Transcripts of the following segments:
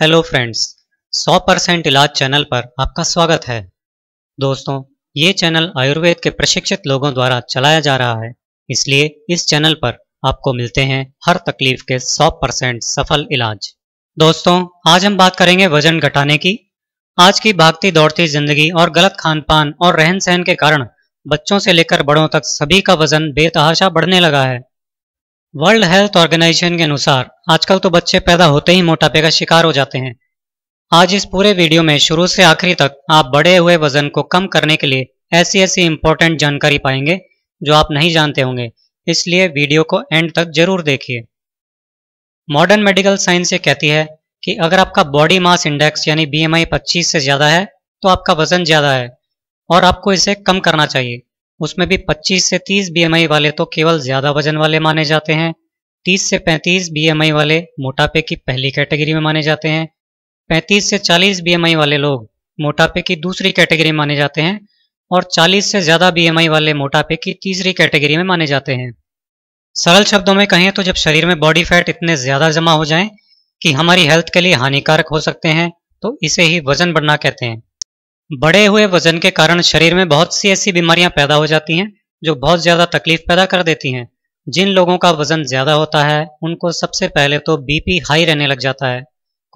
Hello friends, 100% इलाज channel पर आपका स्वागत है। दोस्तों, ये चैनल आयुर्वेद के प्रशिक्षित लोगों द्वारा चलाया जा रहा है, इसलिए इस चैनल पर आपको मिलते हैं हर तकलीफ के 100% सफल इलाज। दोस्तों, आज हम बात करेंगे वजन घटाने की। आज की भागती दौड़ती जिंदगी और गलत खान पान और रहन सहन के कारण बच्चों से लेकर बड़ों तक सभी का वजन बेतहाशा बढ़ने लगा है। वर्ल्ड हेल्थ ऑर्गेनाइजेशन के अनुसार आजकल तो बच्चे पैदा होते ही मोटापे का शिकार हो जाते हैं। आज इस पूरे वीडियो में शुरू से आखिरी तक आप बढ़े हुए वजन को कम करने के लिए ऐसी इंपॉर्टेंट जानकारी पाएंगे जो आप नहीं जानते होंगे, इसलिए वीडियो को एंड तक जरूर देखिए। मॉडर्न मेडिकल साइंस ये कहती है कि अगर आपका बॉडी मास इंडेक्स यानी BMI 25 से ज़्यादा है तो आपका वजन ज़्यादा है और आपको इसे कम करना चाहिए। उसमें भी 25 से 30 BMI वाले तो केवल ज़्यादा वजन वाले माने जाते हैं। 30 से 35 BMI वाले मोटापे की पहली कैटेगरी में माने जाते हैं। 35 से 40 BMI वाले लोग मोटापे की दूसरी कैटेगरी में माने जाते हैं और 40 से ज़्यादा BMI वाले मोटापे की तीसरी कैटेगरी में माने जाते हैं। सरल शब्दों में कहें तो जब शरीर में बॉडी फैट इतने ज़्यादा जमा हो जाएं कि हमारी हेल्थ के लिए हानिकारक हो सकते हैं तो इसे ही वजन बढ़ना कहते हैं। बढ़े हुए वजन के कारण शरीर में बहुत सी ऐसी बीमारियां पैदा हो जाती हैं जो बहुत ज़्यादा तकलीफ पैदा कर देती हैं। जिन लोगों का वजन ज़्यादा होता है उनको सबसे पहले तो BP हाई रहने लग जाता है,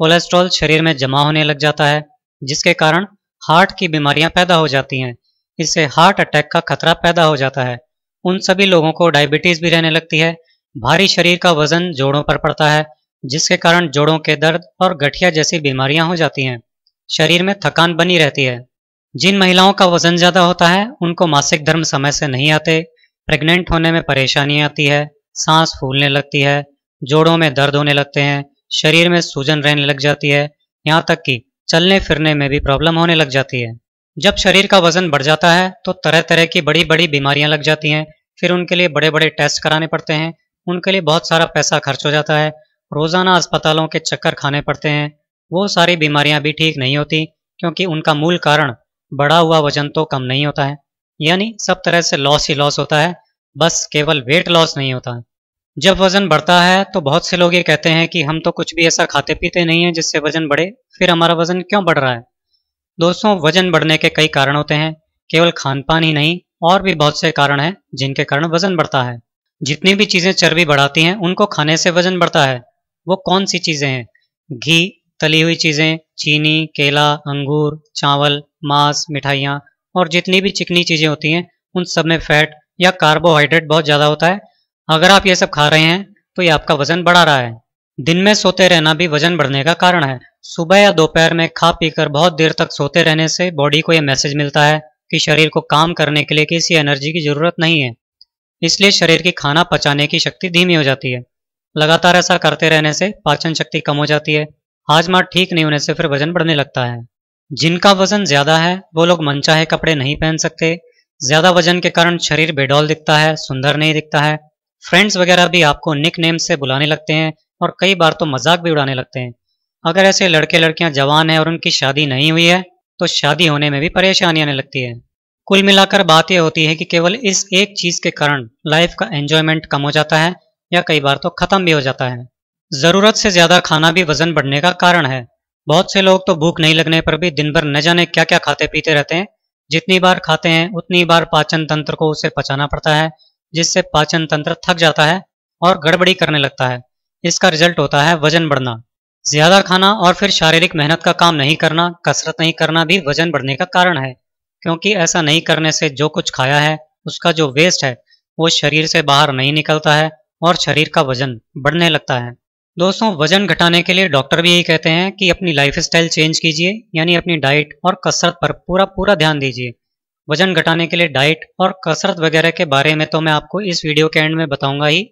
कोलेस्ट्रॉल शरीर में जमा होने लग जाता है, जिसके कारण हार्ट की बीमारियां पैदा हो जाती हैं। इससे हार्ट अटैक का खतरा पैदा हो जाता है। उन सभी लोगों को डायबिटीज़ भी रहने लगती है। भारी शरीर का वजन जोड़ों पर पड़ता है, जिसके कारण जोड़ों के दर्द और गठिया जैसी बीमारियां हो जाती हैं। शरीर में थकान बनी रहती है। जिन महिलाओं का वजन ज़्यादा होता है उनको मासिक धर्म समय से नहीं आते, प्रेग्नेंट होने में परेशानी आती है, सांस फूलने लगती है, जोड़ों में दर्द होने लगते हैं, शरीर में सूजन रहने लग जाती है, यहाँ तक कि चलने फिरने में भी प्रॉब्लम होने लग जाती है। जब शरीर का वजन बढ़ जाता है तो तरह तरह की बड़ी बड़ी बीमारियां लग जाती हैं। फिर उनके लिए बड़े बड़े टेस्ट कराने पड़ते हैं, उनके लिए बहुत सारा पैसा खर्च हो जाता है, रोज़ाना अस्पतालों के चक्कर खाने पड़ते हैं। वो सारी बीमारियां भी ठीक नहीं होती क्योंकि उनका मूल कारण बढ़ा हुआ वजन तो कम नहीं होता है, यानी सब तरह से लॉस ही लॉस होता है, बस केवल वेट लॉस नहीं होता है। जब वजन बढ़ता है तो बहुत से लोग ये कहते हैं कि हम तो कुछ भी ऐसा खाते पीते नहीं हैं जिससे वजन बढ़े, फिर हमारा वजन क्यों बढ़ रहा है। दोस्तों, वजन बढ़ने के कई कारण होते हैं, केवल खान पान ही नहीं, और भी बहुत से कारण हैं जिनके कारण वजन बढ़ता है। जितनी भी चीज़ें चर्बी बढ़ाती हैं उनको खाने से वजन बढ़ता है। वो कौन सी चीज़ें हैं? घी, तली हुई चीज़ें, चीनी, केला, अंगूर, चावल, मांस, मिठाइयाँ और जितनी भी चिकनी चीज़ें होती हैं उन सब में फैट या कार्बोहाइड्रेट बहुत ज़्यादा होता है। अगर आप ये सब खा रहे हैं तो ये आपका वजन बढ़ा रहा है। दिन में सोते रहना भी वजन बढ़ने का कारण है। सुबह या दोपहर में खा पीकर बहुत देर तक सोते रहने से बॉडी को यह मैसेज मिलता है कि शरीर को काम करने के लिए किसी एनर्जी की ज़रूरत नहीं है, इसलिए शरीर की खाना पचाने की शक्ति धीमी हो जाती है। लगातार ऐसा करते रहने से पाचन शक्ति कम हो जाती है। हाजमा ठीक नहीं होने से फिर वजन बढ़ने लगता है। जिनका वजन ज़्यादा है वो लोग मनचाहे कपड़े नहीं पहन सकते। ज़्यादा वजन के कारण शरीर बेडौल दिखता है, सुंदर नहीं दिखता है। फ्रेंड्स वगैरह भी आपको निक नेम से बुलाने लगते हैं और कई बार तो मजाक भी उड़ाने लगते हैं। अगर ऐसे लड़के लड़कियां जवान हैं और उनकी शादी नहीं हुई है तो शादी होने में भी परेशानी आने लगती है। कुल मिलाकर बात यह होती है कि केवल इस एक चीज़ के कारण लाइफ का एंजॉयमेंट कम हो जाता है या कई बार तो ख़त्म भी हो जाता है। ज़रूरत से ज़्यादा खाना भी वजन बढ़ने का कारण है। बहुत से लोग तो भूख नहीं लगने पर भी दिन भर न जाने क्या क्या खाते पीते रहते हैं। जितनी बार खाते हैं उतनी बार पाचन तंत्र को उसे पचाना पड़ता है, जिससे पाचन तंत्र थक जाता है और गड़बड़ी करने लगता है। इसका रिजल्ट होता है वजन बढ़ना। ज़्यादा खाना और फिर शारीरिक मेहनत का काम नहीं करना, कसरत नहीं करना भी वजन बढ़ने का कारण है, क्योंकि ऐसा नहीं करने से जो कुछ खाया है उसका जो वेस्ट है वो शरीर से बाहर नहीं निकलता है और शरीर का वजन बढ़ने लगता है। दोस्तों, वजन घटाने के लिए डॉक्टर भी यही कहते हैं कि अपनी लाइफस्टाइल चेंज कीजिए, यानी अपनी डाइट और कसरत पर पूरा ध्यान दीजिए। वजन घटाने के लिए डाइट और कसरत वगैरह के बारे में तो मैं आपको इस वीडियो के एंड में बताऊंगा ही,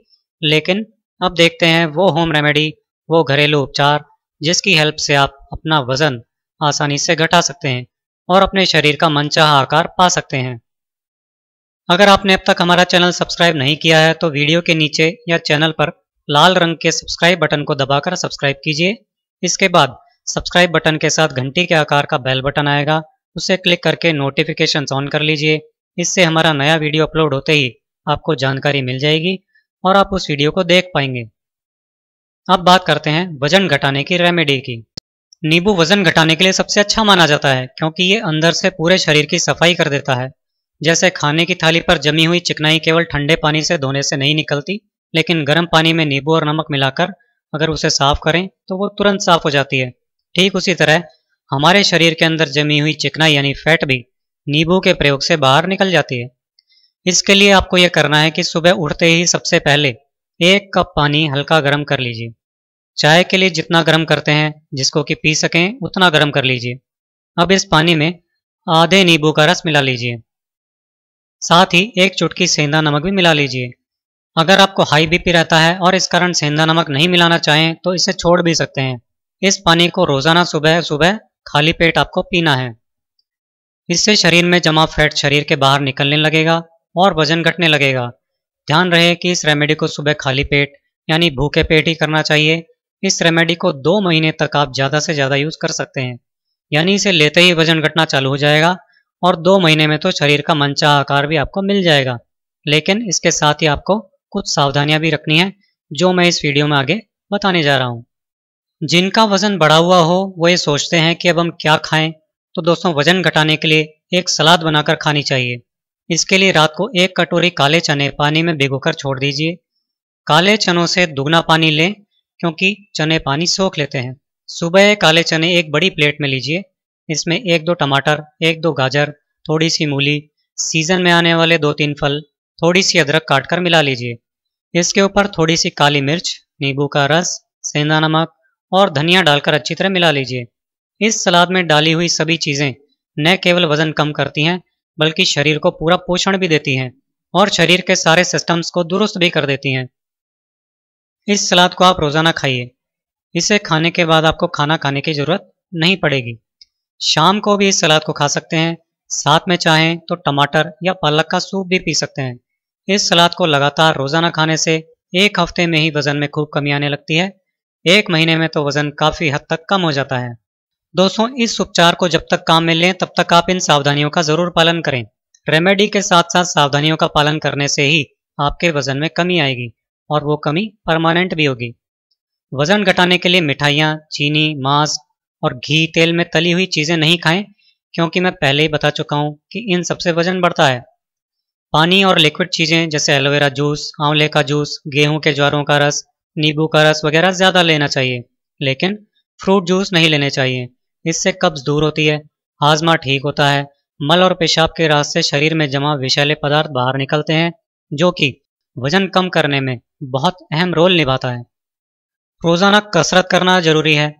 लेकिन अब देखते हैं वो होम रेमेडी, वो घरेलू उपचार जिसकी हेल्प से आप अपना वजन आसानी से घटा सकते हैं और अपने शरीर का मनचाहा आकार पा सकते हैं। अगर आपने अब तक हमारा चैनल सब्सक्राइब नहीं किया है तो वीडियो के नीचे या चैनल पर लाल रंग के सब्सक्राइब बटन को दबाकर सब्सक्राइब कीजिए। इसके बाद सब्सक्राइब बटन के साथ घंटी के आकार का बेल बटन आएगा, उसे क्लिक करके नोटिफिकेशंस ऑन कर लीजिए। इससे हमारा नया वीडियो अपलोड होते ही आपको जानकारी मिल जाएगी और आप उस वीडियो को देख पाएंगे। अब बात करते हैं वजन घटाने की रेमेडी की। नींबू वजन घटाने के लिए सबसे अच्छा माना जाता है क्योंकि ये अंदर से पूरे शरीर की सफाई कर देता है। जैसे खाने की थाली पर जमी हुई चिकनाई केवल ठंडे पानी से धोने से नहीं निकलती, लेकिन गर्म पानी में नींबू और नमक मिलाकर अगर उसे साफ करें तो वो तुरंत साफ हो जाती है। ठीक उसी तरह हमारे शरीर के अंदर जमी हुई चिकनाई यानी फैट भी नींबू के प्रयोग से बाहर निकल जाती है। इसके लिए आपको यह करना है कि सुबह उठते ही सबसे पहले 1 कप पानी हल्का गर्म कर लीजिए। चाय के लिए जितना गर्म करते हैं, जिसको कि पी सकें उतना गर्म कर लीजिए। अब इस पानी में आधे नींबू का रस मिला लीजिए, साथ ही 1 चुटकी सेंधा नमक भी मिला लीजिए। अगर आपको हाई बीपी रहता है और इस कारण सेंधा नमक नहीं मिलाना चाहें तो इसे छोड़ भी सकते हैं। इस पानी को रोजाना सुबह सुबह खाली पेट आपको पीना है। इससे शरीर में जमा फैट शरीर के बाहर निकलने लगेगा और वजन घटने लगेगा। ध्यान रहे कि इस रेमेडी को सुबह खाली पेट यानी भूखे पेट ही करना चाहिए। इस रेमेडी को 2 महीने तक आप ज़्यादा से ज़्यादा यूज़ कर सकते हैं, यानी इसे लेते ही वजन घटना चालू हो जाएगा और 2 महीने में तो शरीर का मनचाहा आकार भी आपको मिल जाएगा। लेकिन इसके साथ ही आपको कुछ सावधानियां भी रखनी है, जो मैं इस वीडियो में आगे बताने जा रहा हूँ। जिनका वजन बढ़ा हुआ हो वो ये सोचते हैं कि अब हम क्या खाएं, तो दोस्तों वजन घटाने के लिए एक सलाद बनाकर खानी चाहिए। इसके लिए रात को 1 कटोरी काले चने पानी में भिगोकर छोड़ दीजिए। काले चनों से दुगना पानी लें क्योंकि चने पानी सोख लेते हैं। सुबह काले चने एक बड़ी प्लेट में लीजिए। इसमें 1-2 टमाटर, 1-2 गाजर, थोड़ी सी मूली, सीजन में आने वाले 2-3 फल, थोड़ी सी अदरक काटकर मिला लीजिए। इसके ऊपर थोड़ी सी काली मिर्च, नींबू का रस, सेंधा नमक और धनिया डालकर अच्छी तरह मिला लीजिए। इस सलाद में डाली हुई सभी चीज़ें न केवल वजन कम करती हैं बल्कि शरीर को पूरा पोषण भी देती हैं और शरीर के सारे सिस्टम्स को दुरुस्त भी कर देती हैं। इस सलाद को आप रोज़ाना खाइए। इसे खाने के बाद आपको खाना खाने की ज़रूरत नहीं पड़ेगी। शाम को भी इस सलाद को खा सकते हैं। साथ में चाहें तो टमाटर या पालक का सूप भी पी सकते हैं। इस सलाद को लगातार रोज़ाना खाने से 1 हफ्ते में ही वज़न में खूब कमी आने लगती है। 1 महीने में तो वज़न काफ़ी हद तक कम हो जाता है। दोस्तों, इस उपचार को जब तक काम में लें तब तक आप इन सावधानियों का ज़रूर पालन करें। रेमेडी के साथ साथ सावधानियों का पालन करने से ही आपके वज़न में कमी आएगी और वो कमी परमानेंट भी होगी। वज़न घटाने के लिए मिठाइयाँ, चीनी, मांस और घी, तेल में तली हुई चीज़ें नहीं खाएं क्योंकि मैं पहले ही बता चुका हूँ कि इन सबसे वज़न बढ़ता है। पानी और लिक्विड चीज़ें जैसे एलोवेरा जूस, आंवले का जूस, गेहूं के ज्वारों का रस, नींबू का रस वगैरह ज़्यादा लेना चाहिए, लेकिन फ्रूट जूस नहीं लेने चाहिए। इससे कब्ज दूर होती है, हाजमा ठीक होता है, मल और पेशाब के रास्ते से शरीर में जमा विषैले पदार्थ बाहर निकलते हैं, जो कि वजन कम करने में बहुत अहम रोल निभाता है। रोज़ाना कसरत करना जरूरी है।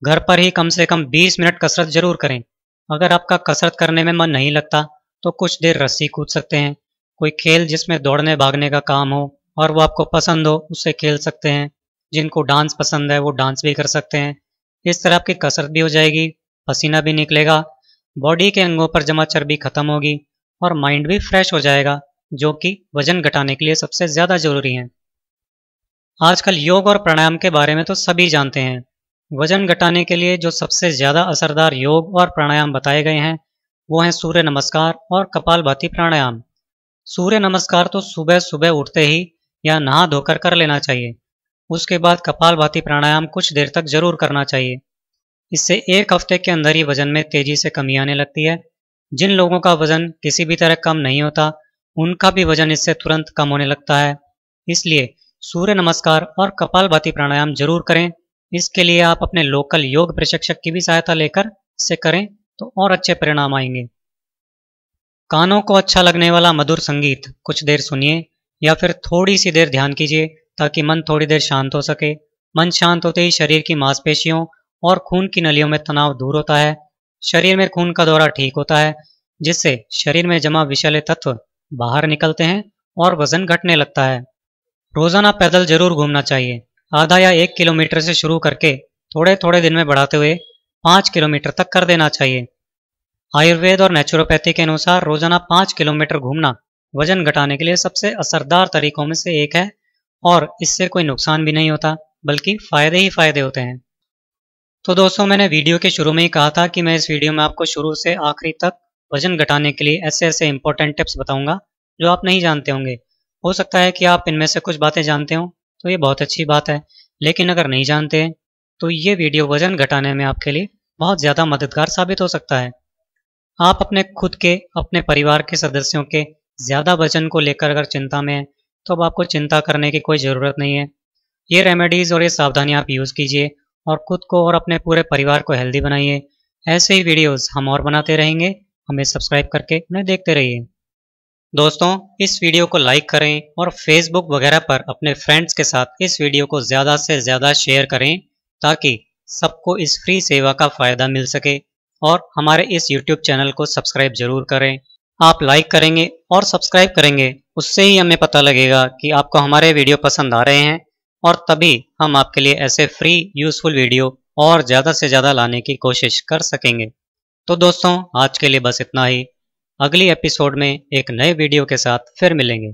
घर पर ही कम से कम 20 मिनट कसरत जरूर करें। अगर आपका कसरत करने में मन नहीं लगता तो कुछ देर रस्सी कूद सकते हैं। कोई खेल जिसमें दौड़ने भागने का काम हो और वो आपको पसंद हो उससे खेल सकते हैं। जिनको डांस पसंद है वो डांस भी कर सकते हैं। इस तरह आपकी कसरत भी हो जाएगी, पसीना भी निकलेगा, बॉडी के अंगों पर जमा चर्बी खत्म होगी और माइंड भी फ्रेश हो जाएगा, जो कि वजन घटाने के लिए सबसे ज़्यादा जरूरी है। आजकल योग और प्राणायाम के बारे में तो सभी जानते हैं। वजन घटाने के लिए जो सबसे ज़्यादा असरदार योग और प्राणायाम बताए गए हैं वो हैं सूर्य नमस्कार और कपालभाति प्राणायाम। सूर्य नमस्कार तो सुबह सुबह उठते ही या नहा धोकर कर लेना चाहिए। उसके बाद कपालभाति प्राणायाम कुछ देर तक जरूर करना चाहिए। इससे 1 हफ्ते के अंदर ही वजन में तेजी से कमी आने लगती है। जिन लोगों का वजन किसी भी तरह कम नहीं होता उनका भी वजन इससे तुरंत कम होने लगता है। इसलिए सूर्य नमस्कार और कपालभाति प्राणायाम जरूर करें। इसके लिए आप अपने लोकल योग प्रशिक्षक की भी सहायता लेकर इसे करें तो और अच्छे परिणाम आएंगे। कानों को अच्छा लगने वाला मधुर संगीत कुछ देर सुनिए या फिर थोड़ी सी देर ध्यान कीजिए ताकि मन थोड़ी देर शांत हो सके। मन शांत होते ही शरीर की मांसपेशियों और खून की नलियों में तनाव दूर होता है। शरीर में खून का दौरा ठीक होता है, जिससे शरीर में जमा विषैले तत्व बाहर निकलते हैं और वजन घटने लगता है। रोजाना पैदल जरूर घूमना चाहिए। आधा या 1 किलोमीटर से शुरू करके थोड़े थोड़े दिन में बढ़ाते हुए 5 किलोमीटर तक कर देना चाहिए। आयुर्वेद और नेचुरोपैथी के अनुसार रोजाना 5 किलोमीटर घूमना वजन घटाने के लिए सबसे असरदार तरीकों में से एक है और इससे कोई नुकसान भी नहीं होता बल्कि फ़ायदे ही फ़ायदे होते हैं। तो दोस्तों, मैंने वीडियो के शुरू में ही कहा था कि मैं इस वीडियो में आपको शुरू से आखिरी तक वजन घटाने के लिए ऐसे ऐसे इंपॉर्टेंट टिप्स बताऊंगा जो आप नहीं जानते होंगे। हो सकता है कि आप इनमें से कुछ बातें जानते हो तो ये बहुत अच्छी बात है, लेकिन अगर नहीं जानते तो ये वीडियो वजन घटाने में आपके लिए बहुत ज़्यादा मददगार साबित हो सकता है। आप अपने खुद के, अपने परिवार के सदस्यों के ज़्यादा वजन को लेकर अगर चिंता में हैं, तो अब आपको चिंता करने की कोई ज़रूरत नहीं है। ये रेमेडीज़ और ये सावधानियाँ आप यूज़ कीजिए और खुद को और अपने पूरे परिवार को हेल्दी बनाइए। ऐसे ही वीडियोज़ हम और बनाते रहेंगे, हमें सब्सक्राइब करके उन्हें देखते रहिए। दोस्तों, इस वीडियो को लाइक करें और फेसबुक वगैरह पर अपने फ्रेंड्स के साथ इस वीडियो को ज़्यादा से ज़्यादा शेयर करें, ताकि सबको इस फ्री सेवा का फ़ायदा मिल सके। और हमारे इस यूट्यूब चैनल को सब्सक्राइब ज़रूर करें। आप लाइक करेंगे और सब्सक्राइब करेंगे, उससे ही हमें पता लगेगा कि आपको हमारे वीडियो पसंद आ रहे हैं, और तभी हम आपके लिए ऐसे फ्री यूज़फुल वीडियो और ज़्यादा से ज़्यादा लाने की कोशिश कर सकेंगे। तो दोस्तों, आज के लिए बस इतना ही। अगली एपिसोड में एक नए वीडियो के साथ फिर मिलेंगे।